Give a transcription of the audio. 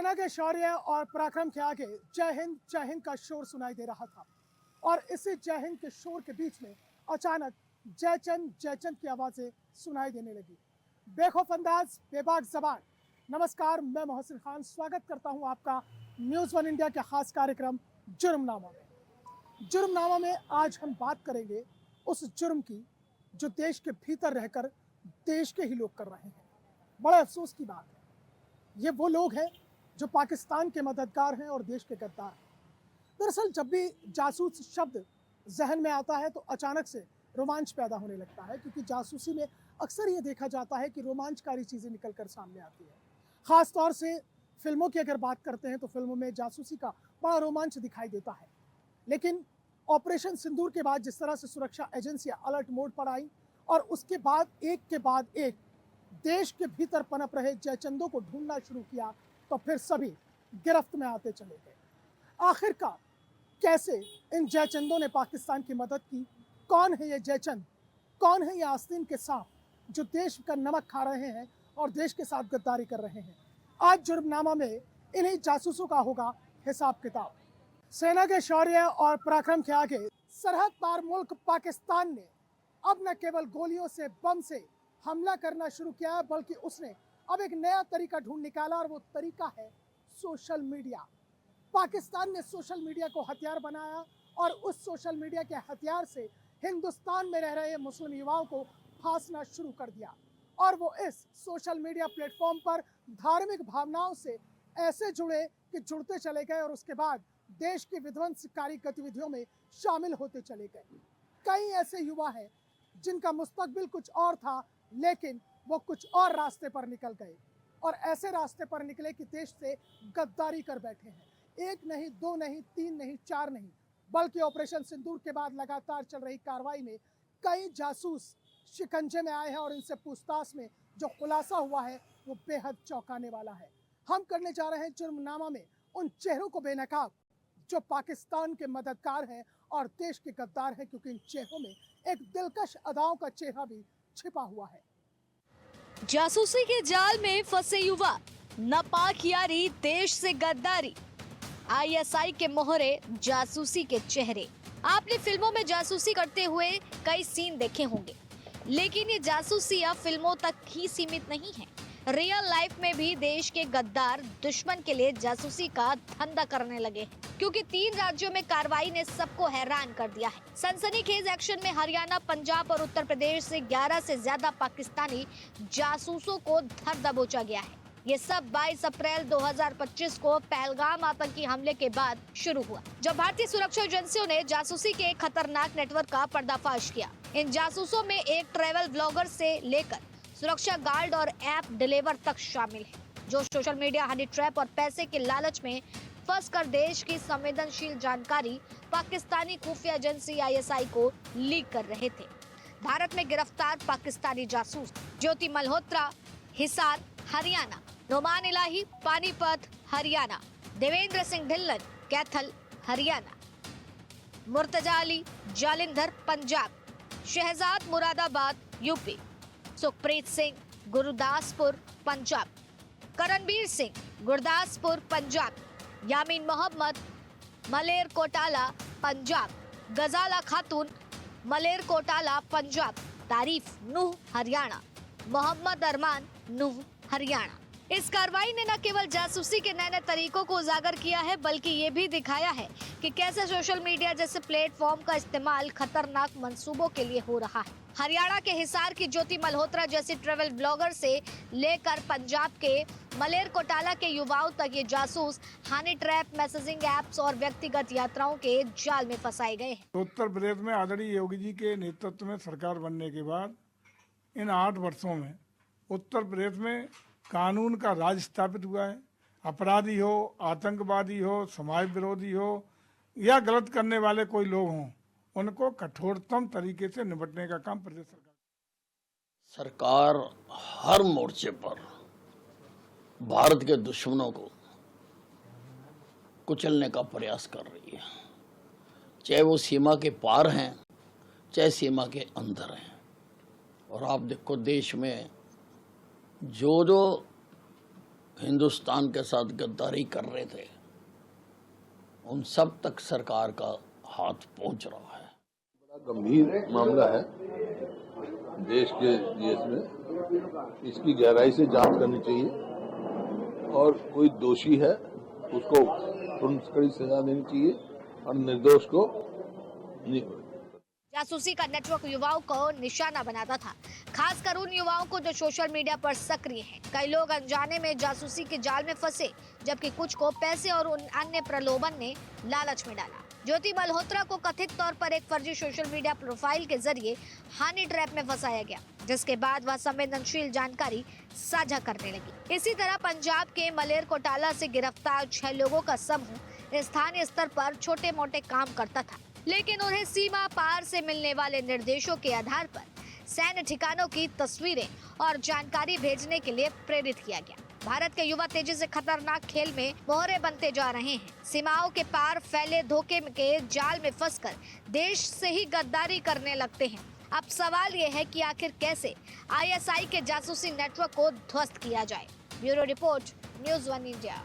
सेना के शौर्य और पराक्रम के आगे जय हिंद का शोर सुनाई दे रहा था और इसी जय हिंद के शोर के बीच में अचानक जय चंद की आवाज़ें सुनाई देने लगी। बेखौफ अंदाज, बेबाक ज़बान। नमस्कार, मैं मोहसिन खान स्वागत करता हूं आपका न्यूज़ वन इंडिया के खास कार्यक्रम जुर्मनामा में। जुर्मनामा में आज हम बात करेंगे उस जुर्म की जो देश के भीतर रहकर देश के ही लोग कर रहे हैं। बड़े अफसोस की बात है, ये वो लोग हैं जो पाकिस्तान के मददगार हैं और देश के गद्दार हैं। दरअसल जब भी जासूस शब्द जहन में आता है तो अचानक से रोमांच पैदा होने लगता है, क्योंकि जासूसी में अक्सर ये देखा जाता है कि रोमांचकारी चीज़ें निकल कर सामने आती है। ख़ास तौर से फिल्मों की अगर बात करते हैं तो फिल्मों में जासूसी का बड़ा रोमांच दिखाई देता है। लेकिन ऑपरेशन सिंदूर के बाद जिस तरह से सुरक्षा एजेंसियां अलर्ट मोड पर आई और उसके बाद एक देश के भीतर पनप रहे जयचंदों को ढूंढना शुरू किया, तो फिर सभी गिरफ्त में आते चले गए। आखिरकार कैसे इन जयचंदों ने पाकिस्तान की मदद की? कौन है ये जयचंद? कौन है ये आस्तीन के सांप जो देश का नमक खा रहे हैं और देश के साथ गद्दारी कर रहे हैं? आज जुर्मनामा में इन्हीं जासूसों का होगा हिसाब किताब। सेना के शौर्य और पराक्रम के आगे सरहद पार मुल्क पाकिस्तान ने अब न केवल गोलियों से, बम से हमला करना शुरू किया है, बल्कि उसने अब एक नया तरीका ढूंढ निकाला और वो तरीका है सोशल मीडिया। पाकिस्तान ने सोशल मीडिया को हथियार बनाया और उस सोशल मीडिया के हथियार से हिंदुस्तान में रह रहे मुस्लिम युवाओं को फांसना शुरू कर दिया। और वो इस सोशल मीडिया प्लेटफॉर्म पर धार्मिक भावनाओं से ऐसे जुड़े कि जुड़ते चले गए और उसके बाद देश की विध्वंसकारी गतिविधियों में शामिल होते चले गए। कई ऐसे युवा हैं जिनका मुस्तकबिल कुछ और था, लेकिन वो कुछ और रास्ते पर निकल गए और ऐसे रास्ते पर निकले कि देश से गद्दारी कर बैठे हैं। एक नहीं, दो नहीं, तीन नहीं, चार नहीं, बल्कि ऑपरेशन सिंदूर के बाद लगातार चल रही कार्रवाई में कई जासूस शिकंजे में आए हैं और इनसे पूछताछ में जो खुलासा हुआ है वो बेहद चौंकाने वाला है। हम करने जा रहे हैं जुर्मनामा में उन चेहरों को बेनकाब जो पाकिस्तान के मददगार हैं और देश के गद्दार हैं, क्योंकि इन चेहरों में एक दिलकश अदाओं का चेहरा भी छिपा हुआ है। जासूसी के जाल में फंसे युवा, नापाक यारी, देश से गद्दारी, आईएसआई के मोहरे, जासूसी के चेहरे। आपने फिल्मों में जासूसी करते हुए कई सीन देखे होंगे, लेकिन ये जासूसी अब फिल्मों तक ही सीमित नहीं है। रियल लाइफ में भी देश के गद्दार दुश्मन के लिए जासूसी का धंधा करने लगे हैं, क्योंकि 3 राज्यों में कार्रवाई ने सबको हैरान कर दिया है। सनसनीखेज एक्शन में हरियाणा, पंजाब और उत्तर प्रदेश से 11 से ज्यादा पाकिस्तानी जासूसों को धर दबोचा गया है। ये सब 22 अप्रैल 2025 को पहलगाम आतंकी हमले के बाद शुरू हुआ, जब भारतीय सुरक्षा एजेंसियों ने जासूसी के एक खतरनाक नेटवर्क का पर्दाफाश किया। इन जासूसों में एक ट्रैवल ब्लॉगर से लेकर सुरक्षा गार्ड और ऐप डिलीवर तक शामिल है, जो सोशल मीडिया हनी ट्रैप और पैसे के लालच में फंसकर देश की संवेदनशील जानकारी पाकिस्तानी खुफिया एजेंसी आईएसआई को लीक कर रहे थे। भारत में गिरफ्तार पाकिस्तानी जासूस ज्योति मल्होत्रा, हिसार, हरियाणा; नोमान इलाही, पानीपत, हरियाणा; देवेंद्र सिंह ढिल्लन, कैथल, हरियाणा; मुर्तजा अली, जालिंधर, पंजाब; शहजाद, मुरादाबाद, यूपी; सुखप्रीत सिंह, गुरदासपुर, पंजाब; करणबीर सिंह, गुरदासपुर, पंजाब; यामीन मोहम्मद, मलेरकोटाला, पंजाब; गजाला खातून, मलेरकोटाला, पंजाब; तारीफ नूह, हरियाणा; मोहम्मद अरमान, नूह, हरियाणा। इस कार्रवाई ने न केवल जासूसी के नए नए तरीकों को उजागर किया है, बल्कि ये भी दिखाया है कि कैसे सोशल मीडिया जैसे प्लेटफॉर्म का इस्तेमाल खतरनाक मंसूबों के लिए हो रहा है। हरियाणा के हिसार की ज्योति मल्होत्रा जैसी ट्रैवल ब्लॉगर से लेकर पंजाब के मलेरकोटाला के युवाओं तक ये जासूस हनी ट्रैप, मैसेजिंग एप्स और व्यक्तिगत यात्राओं के जाल में फंसाए गए हैं। उत्तर प्रदेश में आदरणीय योगी जी के नेतृत्व में सरकार बनने के बाद इन 8 वर्षों में उत्तर प्रदेश में कानून का राज स्थापित हुआ है। अपराधी हो, आतंकवादी हो, समाज विरोधी हो या गलत करने वाले कोई लोग हों, उनको कठोरतम तरीके से निपटने का काम प्रदेश सरकार हर मोर्चे पर भारत के दुश्मनों को कुचलने का प्रयास कर रही है, चाहे वो सीमा के पार हैं, चाहे सीमा के अंदर हैं। और आप देखो देश में जो हिंदुस्तान के साथ गद्दारी कर रहे थे, उन सब तक सरकार का हाथ पहुंच रहा है। बड़ा गंभीर मामला है देश के में, इसकी गहराई से जांच करनी चाहिए और कोई दोषी है उसको तुरंत कड़ी सजा देनी चाहिए और निर्दोष को नहीं। जासूसी का नेटवर्क युवाओं को निशाना बनाता था, खासकर उन युवाओं को जो सोशल मीडिया पर सक्रिय हैं। कई लोग अनजाने में जासूसी के जाल में फंसे, जबकि कुछ को पैसे और उन अन्य प्रलोभन ने लालच में डाला। ज्योति मल्होत्रा को कथित तौर पर एक फर्जी सोशल मीडिया प्रोफाइल के जरिए हनी ट्रैप में फंसाया गया, जिसके बाद वह संवेदनशील जानकारी साझा करने लगी। इसी तरह पंजाब के मलेरकोटाला से गिरफ्तार 6 लोगों का समूह स्थानीय स्तर पर छोटे मोटे काम करता था, लेकिन उन्हें सीमा पार से मिलने वाले निर्देशों के आधार पर सैन्य ठिकानों की तस्वीरें और जानकारी भेजने के लिए प्रेरित किया गया। भारत के युवा तेजी से खतरनाक खेल में मोहरे बनते जा रहे हैं। सीमाओं के पार फैले धोखे के जाल में फंसकर देश से ही गद्दारी करने लगते हैं। अब सवाल ये है कि आखिर कैसे ISI के जासूसी नेटवर्क को ध्वस्त किया जाए। Bureau report, news 1 India.